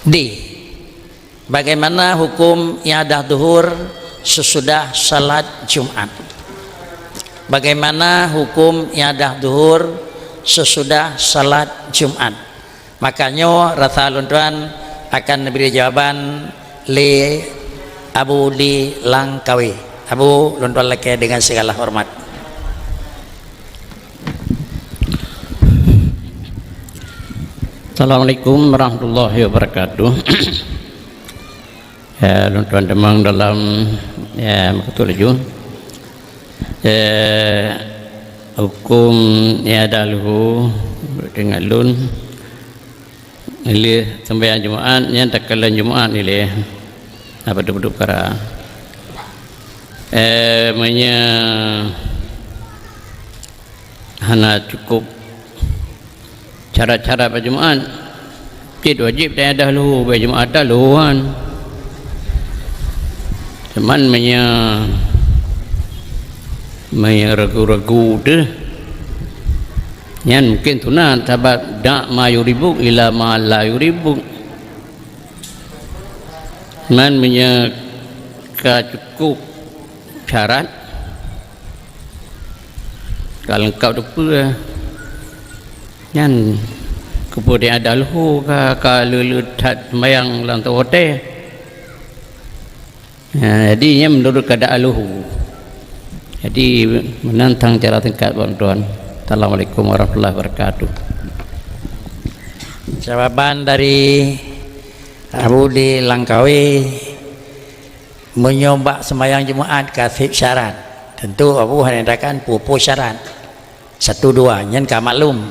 D. Bagaimana hukum iadah duhur sesudah salat Jumat? Bagaimana hukum iadah duhur sesudah salat Jumat? Makanya rasa luntuan akan memberi jawaban le Abu di Langkawi. Abu luntuan laki dengan segala hormat. Assalamualaikum warahmatullahi wabarakatuh. Ya, luntuan demang dalam ya makatulaju. Hukum ya dalu dengan lun ini sembahyang Jumaat yang takalan Jumaat ini apa duduk para menya hana cukup cara-cara pada Jumaat tidak wajib dan ada lu pada Jumaat dah luan cuman menya ragu-ragu deh yang mungkin tunat sahabat dak ma yuribuk ila ma la yuribuk man menya cukup syarat kalau engkau depa yang kemudian ada luhu kalau letak sembayang lantai hotel jadi menurut keadaan luhu jadi menantang cara tingkat tuan-tuan. Assalamualaikum warahmatullahi wabarakatuh. Jawaban dari Abu di Langkawi, menyoba sembahyang Jumaat kasih syarat. Tentu Abu hendakan pupu syarat. 1 2 nyen ka maklum.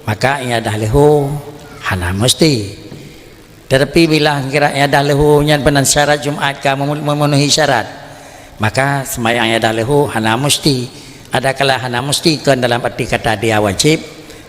Maka ia dah lehu hana mesti. Tetapi bila kira ia dah lehu nyen benar syarat Jumaat ka memenuhi syarat, maka sembahyang ia dah lehu hana mesti. Ada kala hana mesti kan dalam arti kata dia wajib,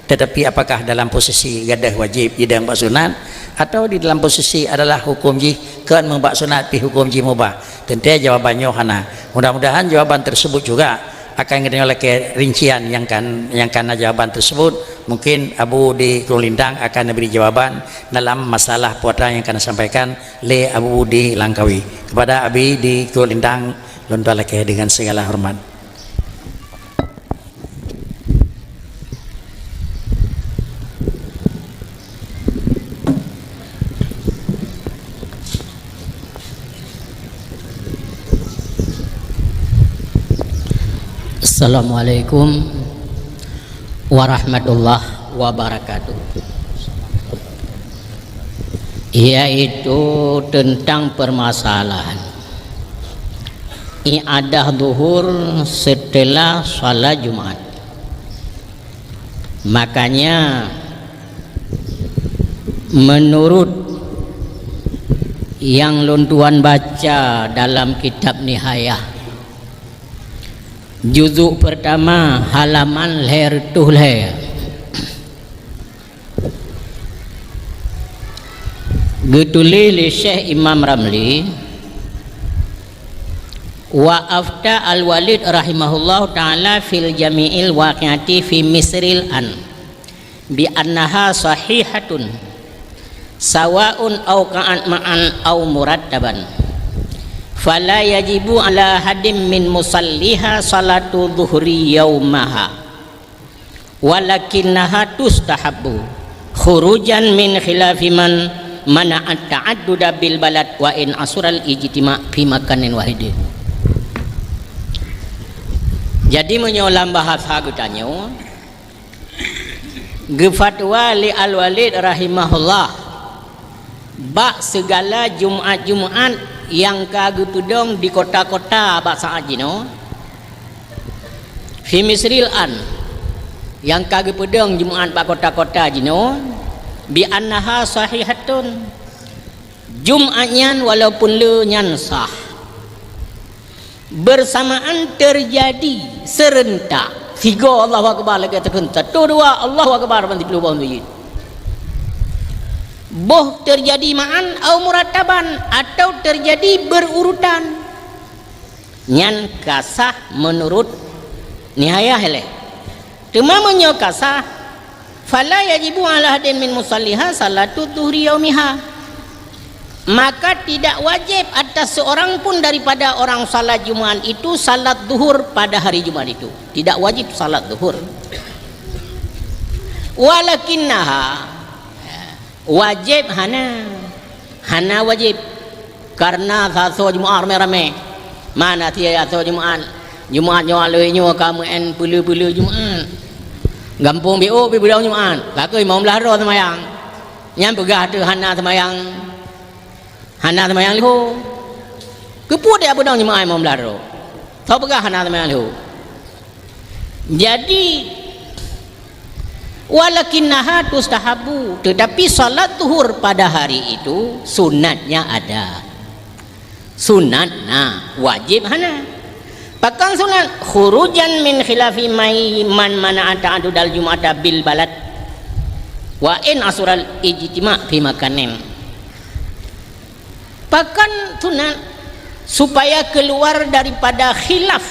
tetapi apakah dalam posisi gadah wajib dia membak sunat atau di dalam posisi adalah hukum ji kan membak sunat pi hukum ji mubah? Tentu jawabannya hana. Mudah-mudahan jawaban tersebut juga akan kita oleh rincian yang kan jawaban tersebut. Mungkin Abu di Kulindang akan memberi jawaban dalam masalah puasa yang akan sampaikan le Abu di Langkawi. Kepada Abi di Kulindang luntuan laki dengan segala hormat. Assalamualaikum warahmatullahi wabarakatuh. Yaitu tentang permasalahan i'adah duhur setelah salat Jumat. Makanya menurut yang luntuan baca dalam kitab Nihayah juzuk pertama halaman leher tuh leher getuli li Syekh Imam Ramli wa afta al-Walid rahimahullah ta'ala fil jami'il waqi'ati fi misril an bi annaha sahihatun sawa'un au ka'an ma'an au murattaban fala yajibu ala hadim min musalliha salatu dhuhri yaumaha walakinnaha tustahabbu khurujan min khilafi man mana'at ta'adduda bil balad wa in asural ijtima' fi makanin wahidin. Jadi menyolam bahasa gutanyo gefatwa li al-Walid rahimahullah bak segala Jumat yang kagu tudong di kota-kota bahasa ajino fi misril an yang kagu pedong Jumaat pak kota-kota jino bi annaha sahihatun Jumatnya walaupun le nyan sah bersamaan terjadi serentak 3 Allahu akbar lagi terkentat 2 Allahu akbar banti puluh bantu boh terjadi ma'an au murattaban atau terjadi berurutan nyan kasah menurut Nihayah leh temamanya kasah fala yajibu ala hadin min musalliha salatu dhuhri yaumiha maka tidak wajib atas seorang pun daripada orang salat Jumaat itu salat zuhur pada hari Jumaat itu. Tidak wajib salat zuhur. Walakinnaha, wajib hana wajib, karena satu Jumaat ramai-ramai. Mana tiada satu Jumaat nyawalnya kamu en pelu Jumaat. Gampung BO pi budang Jumaat. Kakoi mau melahro semayang. Nyam pegah tu hana semayang liho. Keput dia budang Jumaat mau melahro. Tahu pegah hana semayang liho. Jadi walakinnaha tustahabu, tetapi salat zuhur pada hari itu sunatnya ada. Sunatna wajib hana. Pakang sunat khurujan min khilafi man mana'a ta'addudal jum'ata bil balad wa in asural ijtima' fi makanin. Pakang sunat supaya keluar daripada khilaf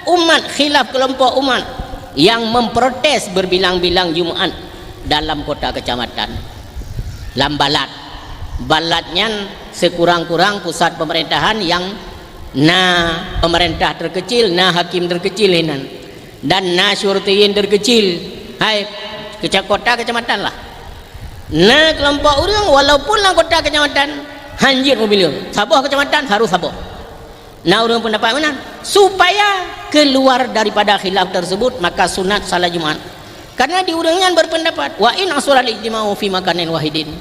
umat, khilaf kelompok umat yang memprotes berbilang-bilang Jumaat dalam kota kecamatan, dalam baladnya sekurang-kurang pusat pemerintahan yang pemerintah terkecil, hakim terkecil hinan, dan syurtiyin terkecil, hai kota kecamatan lah. Kelompok orang walaupun lah kota kecamatan hanjir mobil, sabuh kecamatan harus sabuh. Orang pendapat mana? Supaya keluar daripada khilaf tersebut, maka sunat salat Jumaat. Karena di urangnya berpendapat wa in asural ijtima'u fi makanin wahidin.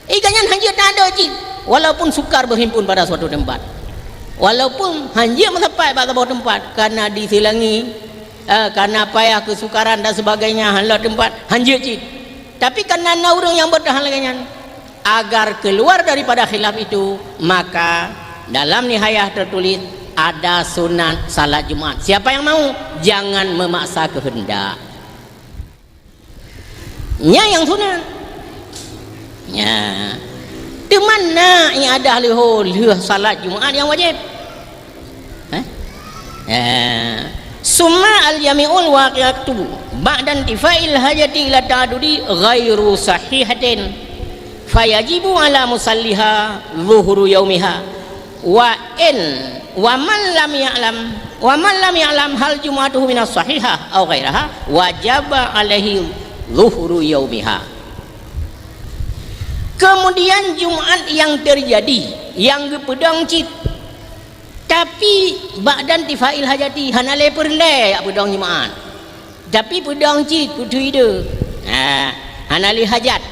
Ikannya hanjir tak ada cik. Walaupun sukar berhimpun pada suatu tempat, walaupun hanjir mencapai pada sebuah tempat, karena disilangi karena payah kesukaran dan sebagainya halau tempat hanjir cik. Tapi karena orang yang bertahan lagi agar keluar daripada khilaf itu, maka dalam nihayah tertulis ada sunat salat Jumaat. Siapa yang mau, jangan memaksa kehendak. Yang sunat di mana yang ada liho salat Jumaat yang wajib? Summa al-jami'ul waqi'atu ba'da intifa'il hajati ila ta'adudi ghairu sahihatin fayajibu ala musalliha zuhuru yaumiha wa man lam ya'lam hal jum'atuhu minas sahihah aw ghairaha wajaba alaihi zuhuru yaumiha. Kemudian Jumaat yang terjadi yang pedang cit, tapi ba'dan tifail hajati hanale perle pedang Jumaat, tapi pedang cit kudu ide hanale hajat,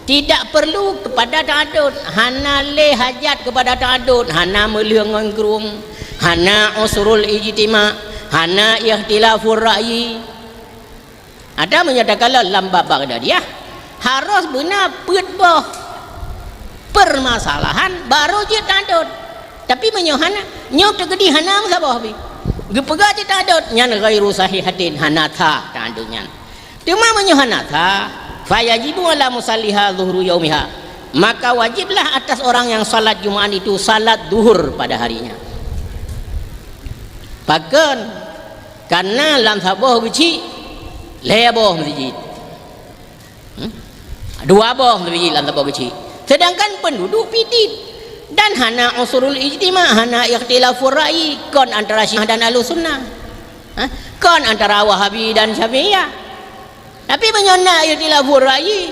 tidak perlu kepada ta'adud, hanale hajat kepada ta'adud, hana meliang kerung, hana usrul ijtima', hana ikhtilafur ra'yi. Ada menyatakan dalam bab Baghdadiyah harus benar permasalahan baru je ta'adud. Tapi menyohana nyok tergedi hana musabah bi gepega je ta'adud nyan ghairu sahihatin hanatha ta'adudnya. Cuma menyohanatha fayajibu ala musalliha zuhru yaumiha, maka wajiblah atas orang yang salat Jumaat itu salat zuhur pada harinya. Bahkan karena lam sabah biji leboh masjid, dua boh masjid lam sabah biji, sedangkan penduduk pidit dan hana usurul ijtima', hana ikhtilafur ra'yi, kon antara Syiah dan Ahlussunnah, kon antara Wahabi dan Syafi'iyah. Tapi menyona ikhtilafur ra'yi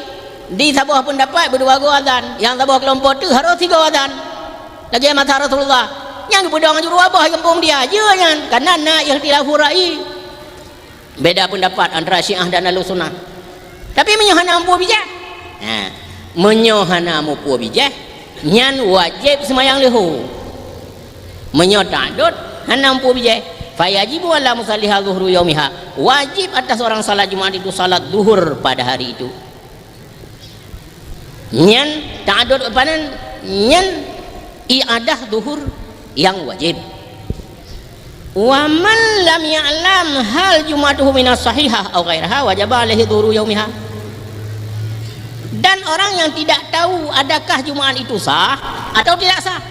di sebuah pendapat berdua azan, yang sebuah kelompok itu harus 3 azan. Lagi masa Rasulullah yang pedang juru abah kampung dia aja kan, karena na ikhtilafur ra'yi. Beda pendapat antara Syiah dan Ahlussunnah. Tapi menyohana ampu bijak. Menyohana ampu bijak nyan wajib semayang lehu. Menyotadut hana ampu bijak. Fayajibu ala musalliha zuhru yaumiha, wajib atas orang salat Jumaat itu salat zuhur pada hari itu. Nyan ta'adud panan nyan iadah zuhur yang wajib. Wa man lam ya'lam hal jumatuhu minas sahihah aw ghairaha wajaba alaihi zuhru yaumiha. Dan orang yang tidak tahu adakah Jumaat itu sah atau tidak sah,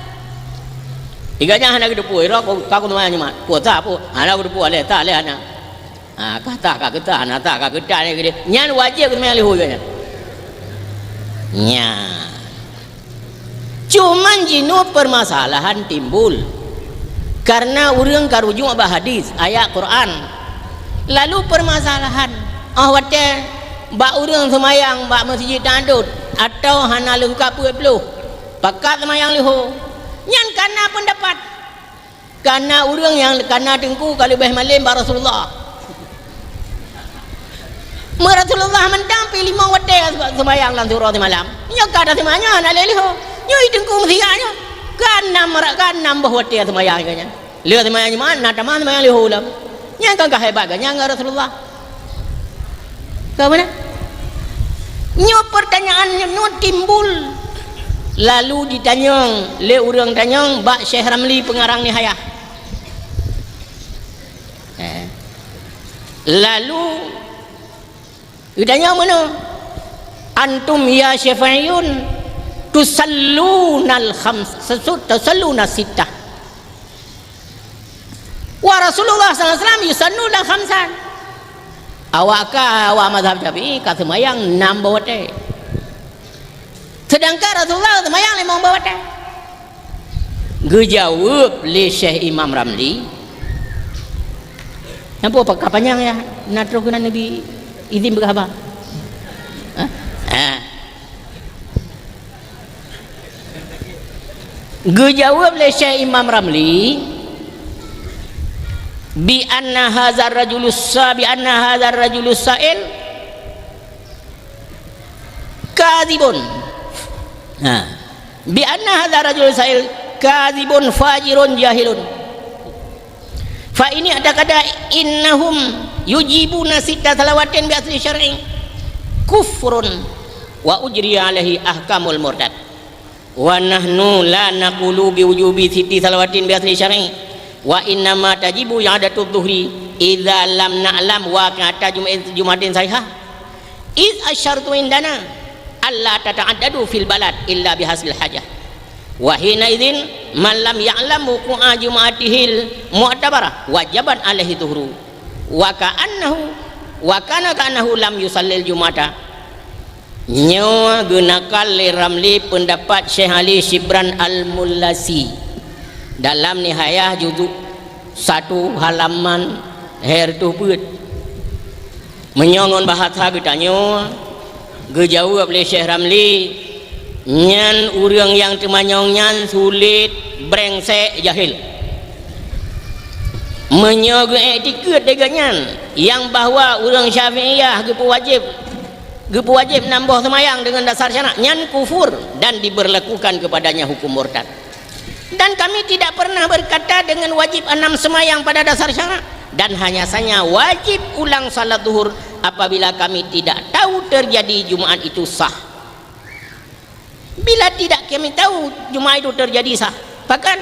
iganya hana kedepu ira ko ka ko namanya Jumaat puasa apa hana kedepu ale ta ale hana kata ka kita hana ta ka kita ne gede nyan wajib namanya lehu iganya nya. Cuman jinu permasalahan timbul karena urang karujuk bah hadis ayat Quran. Lalu permasalahan wate bak urang semayang bak masjid tandut atau hana lengkap 20 pakat semayang liho nyan karena pendapat karena urang yang karena tengku kalau lebih malam bak Rasulullah Rasulullah mentampi 5 wate semayang lang surah malam nya kada semayang hana liho nya tengku mesianya karena bah wate semayang kanya lihat semayang mana taman semayang liho lam nya kan hebat nya Rasulullah kau mana? Nyo pertanyaan nyo timbul. Lalu ditanyong, le urang tanyong bak Syekh Ramli pengarang nihayah. Lalu ditanya mana? Antum ya Syafi'iyun tusallunal khams tusalluna sittah. Wa Rasulullah sallallahu alaihi wasallam yusalluna khamsan. Awak mazhab Syafi'i ka semayang 6 bawate. Sedangkan Rasulullah semayang 5 bawate. Gejawab li Syekh Imam Ramli. Nampu apa kapanjang ya? Natro kuna Nabi izin berapa? Gejawab li Syekh Imam Ramli bi anna hadzal rajulus sa'il kadzibun bi anna hadzal rajulus sa'il kadzibun fajirun jahilun fa ini ada kata innahum yujibuna sitta salawatin bi asli syar'i kufrun wa ujri alaihi ahkamul murtad wa nahnu la naqulu bi wujubi sitti salawatin bi asli syar'i wa inna ma tajibu i'adatul dhuhri idza lam na'lam waqi'ata jumatin sahihah iz asyartu indana alla tata'addadu fil balad illa bihasil hajah wa hina idzin man lam ya'lam wuqu'a jumatihil mu'tabarah wajaban alaihi dhuhru wa kana ka'annahu lam yusallil jumata. Nyawa gunakan li Ramli pendapat Syekh Ali Shibran Al-Mullasi dalam nihayah juzuk 1 halaman hertu put menyongon bahasa bertanya gejawab oleh Syekh Ramli nyan urang yang temanyong nyan sulit brengsek jahil menyogo etiket deganyan yang bahwa urang Syafi'iyah gepu wajib nambah semayang dengan dasar syarat nyan kufur dan diberlakukan kepadanya hukum murtad. Dan kami tidak pernah berkata dengan wajib 6 semayang pada dasar syarat dan hanya saja wajib ulang salat zuhur apabila kami tidak tahu terjadi Jumat itu sah. Bila tidak kami tahu Jumat itu terjadi sah, bahkan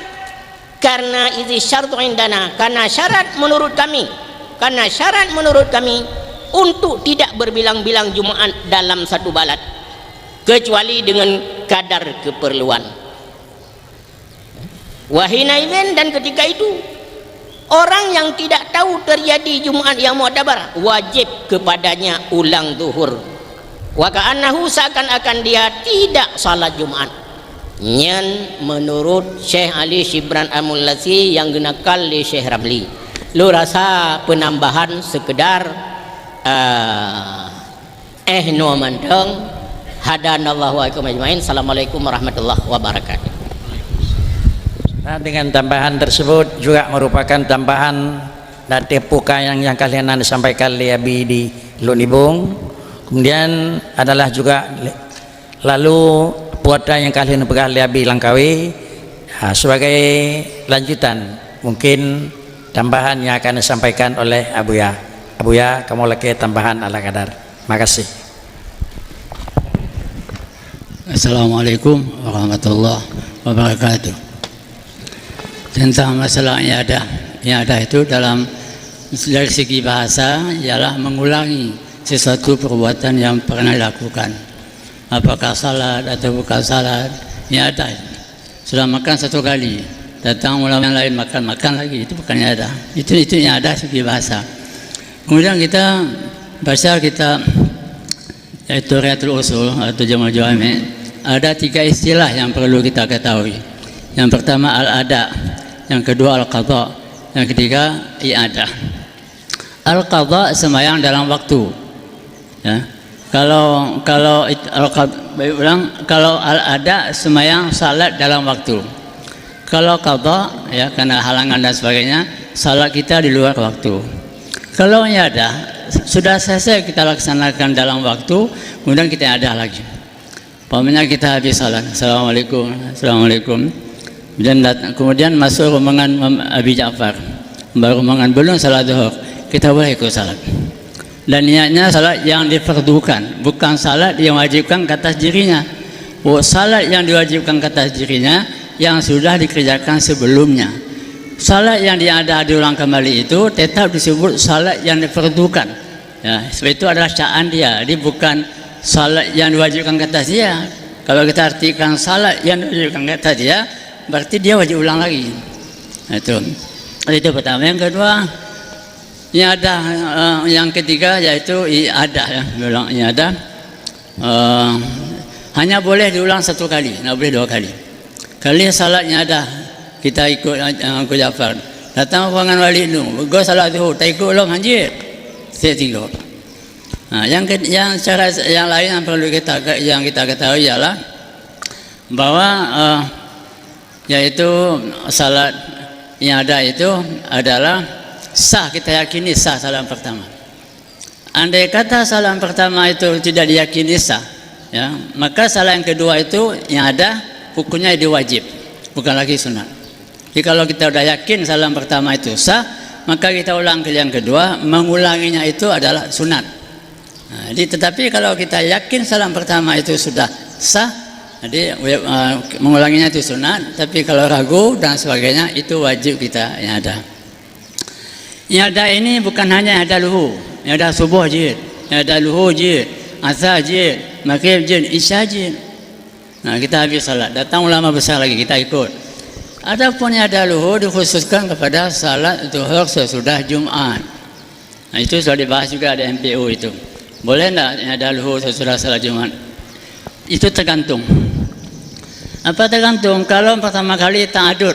karena izi syartu indana, karena syarat menurut kami untuk tidak berbilang-bilang Jumat dalam satu balad kecuali dengan kadar keperluan. Wahinaidin dan ketika itu orang yang tidak tahu terjadi Jumat yang mu'tabar wajib kepadanya ulang zuhur. Wa ka'annahu seakan-akan dia tidak salat Jumat. Nyan menurut Syekh Ali Shibran Al-Mullasi yang genakal li Syekh Ramli. Lu rasa penambahan sekedar no manteng hadanallahu wa ikum ajmain. Assalamualaikum warahmatullahi wabarakatuh. Nah, dengan tambahan tersebut juga merupakan tambahan dari puka yang kalian sampaikan liabi di Lunibung. Kemudian adalah juga lalu puata yang kalian pegang liabi Langkawi. Sebagai lanjutan mungkin tambahan yang akan disampaikan oleh Abuya. Abuya, kamu lagi tambahan ala kadar. Makasih. Assalamualaikum warahmatullahi wabarakatuh. Tentang masalah yang ada itu dalam dari segi bahasa ialah mengulangi sesuatu perbuatan yang pernah dilakukan, apakah salat atau bukan salat. Yang ada sudah makan 1 kali, datang ulama yang lain makan lagi, itu bukan yang ada, itu yang ada segi bahasa. Kemudian kita baca yaitu Riyatul Usul atau Jamul Jawami, ada 3 istilah yang perlu kita ketahui. Yang pertama al-ada, yang kedua al-qadha, yang ketiga i'adah. Al-qadha sembahyang dalam waktu. Ya. Kalau al-ada sembahyang salat dalam waktu. Kalau qadha ya karena halangan dan sebagainya, salat kita di luar waktu. Kalau i'adah sudah selesai kita laksanakan dalam waktu, kemudian kita ada lagi. Umpamanya kita habis salat, assalamualaikum, kemudian masuk rombongan Abi Ja'far, rombongan belum salat zuhur, kita boleh ikut salat. Dan niatnya salat yang difardukan, bukan salat yang wajibkan ke atas dirinya. Salat yang diwajibkan ke atas dirinya yang sudah dikerjakan sebelumnya. Salat yang diada diulang kembali itu tetap disebut salat yang difardukan. Ya, sebab itu adalah caan dia. Dia bukan salat yang diwajibkan ke atas dia. Kalau kita artikan salat yang diwajibkan ke atas dia, berarti dia wajib ulang lagi. Itu pertama. Yang kedua, yang ketiga yaitu i'adah ya, ulang i'adah. Hanya boleh diulang 1 kali, tidak boleh 2 kali. Kali salatnya ada, kita ikut Abu Ja'far. Datang orang wali itu, gua salat zuhur, tak ikut ulang anjir. Saya tidur. Yang cara yang lain yang perlu kita ketahui ialah bahwa yaitu salat yang ada itu adalah sah, kita yakini sah salam pertama. Andai kata salam pertama itu tidak diyakini sah, ya, maka salam yang kedua itu yang ada hukumnya diwajib, bukan lagi sunat. Jadi kalau kita sudah yakin salam pertama itu sah, maka kita ulang ke yang kedua, mengulanginya itu adalah sunat. Jadi tetapi kalau kita yakin salam pertama itu sudah sah, jadi mengulanginya itu sunat. Tapi kalau ragu dan sebagainya itu wajib kita yang ada. Yang ada ini bukan hanya yang ada luhur, yang ada subuh je, yang ada luhur je, asar je, maghrib je, isya je. Kita habis salat, datang ulama besar lagi, kita ikut. Adapun yang ada luhur dikhususkan kepada salat zuhur sesudah Jumat. Itu sudah dibahas juga ada MPO itu. Boleh tak yang ada luhur sesudah salat Jumat? Itu tergantung. Apa tergantung? Kalau pertama kali ta'adud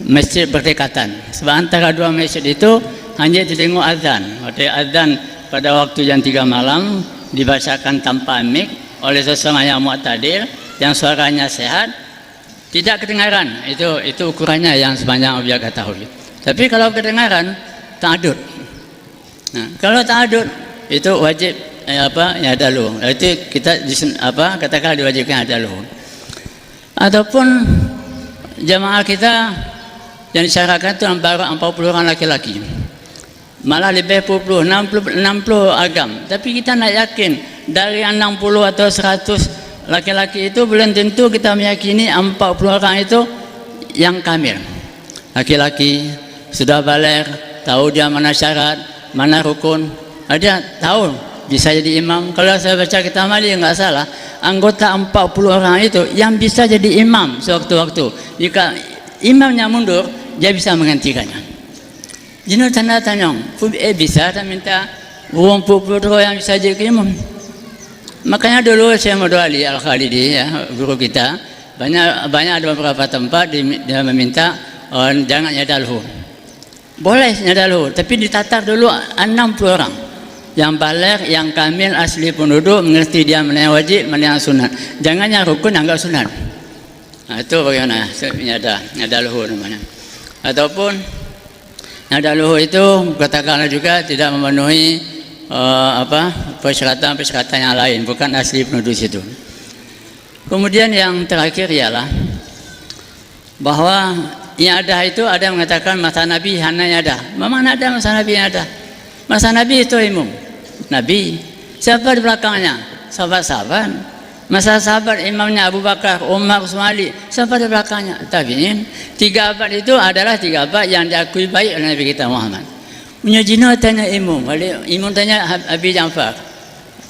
masjid berdekatan, sebab antara 2 masjid itu hanya didengar azan. Azan pada waktu jam 3 malam dibacakan tanpa mik oleh seseorang yang mu'tadil, yang suaranya sehat, tidak kedengaran. Itu ukurannya yang sepanjang objek ketahui. Tapi kalau kedengaran ta'adud. Kalau ta'adud itu wajib yang ada luhur. Itu kita katakan diwajibkan ada luhur. Ataupun jamaah kita yang disyaratkan itu baru 40 orang laki-laki, malah lebih 60 agam. Tapi kita nak yakin dari 60 atau 100 laki-laki itu belum tentu kita meyakini 40 orang itu yang kamil. Laki-laki sudah baligh, tahu dia mana syarat, mana rukun, ada tahu bisa jadi imam. Kalau saya baca kitab Malik enggak salah, anggota 40 orang itu yang bisa jadi imam sewaktu-waktu. Jika imamnya mundur, dia bisa menggantikannya. Jadi tanda tanya, bisa tak minta uang 40 yang bisa jadi imam. Makanya dulu Syekh Muhammad Ali Al-Khalidi, ya, guru kita, banyak ada beberapa tempat dia meminta jangan nyadar luhur. Boleh nyadar luhur, tapi ditatar dulu 60 orang. Yang baligh, yang kamil, asli penduduk, mengerti dia mana yang wajib, mana yang sunat. Jangan yang rukun, yang enggak sunat. Itu bagaimana? Nyadar luhur namanya. Ataupun nyadar luhur itu katakanlah juga tidak memenuhi persyaratan yang lain, bukan asli penduduk situ. Kemudian yang terakhir ialah bahwa yang ada itu ada yang mengatakan masa Nabi hanya ada. Mana ada masa Nabi yang ada? Masa Nabi itu imam Nabi. Siapa di belakangnya? Sahabat-sahabat. Masa sahabat imamnya Abu Bakar, Umar, Utsman, Ali. Siapa di belakangnya? Tabi'in. 3 abad itu adalah 3 abad yang diakui baik oleh Nabi kita Muhammad. Punya jina tanya imam. Imam tanya Abi Ja'far.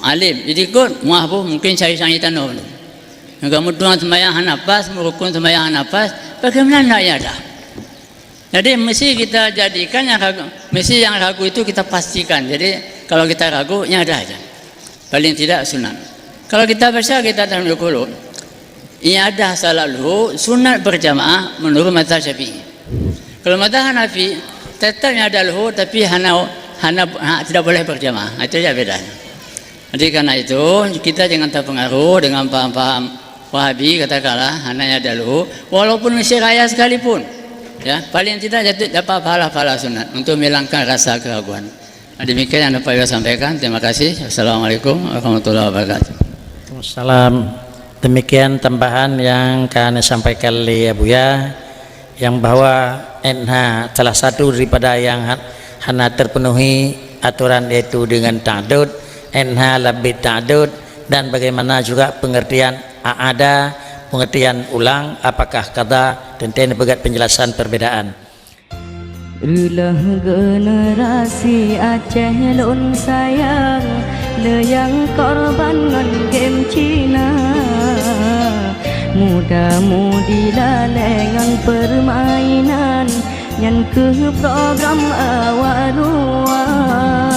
Alim. Jadi ikut muahbu mungkin cari tanah. Kemudian sembahyang nafas, merukun sembahyang nafas. Bagaimana nak ada? Jadi mesti kita jadikan yang ragu, mesti yang ragu itu kita pastikan. Jadi kalau kita ragu, ya ada aja. paling tidak sunat. Kalau kita baca kita dalam Al-Qur'an, iadah salat zuhur sunat berjamaah menurut mazhab Syafi'i. Kalau mazhab Hanafi tetap iadah zuhur tapi hana tidak boleh berjamaah. Itu saja bedanya. Jadi karena itu kita jangan terpengaruh dengan paham-paham Wahabi, katakanlah hana iadah zuhur walaupun mesti raya sekalipun. Ya, paling tidak dapat pahala-pahala sunat untuk menghilangkan rasa keraguan. Demikian yang dapat saya sampaikan. Terima kasih. Assalamualaikum warahmatullahi wabarakatuh. Waalaikumsalam. Demikian tambahan yang kami sampaikan oleh Buya, yang bahwa NH salah satu daripada yang hana terpenuhi aturan yaitu dengan ta'dud, NH lebih ta'dud, dan bagaimana juga pengertian ada, pengertian ulang, apakah qada, dan begat penjelasan perbedaan. Ulah generasi Aceh lun sayang, le yang korban ngan game Cina, muda-mudi lalengan permainan, yang ke program awal luar.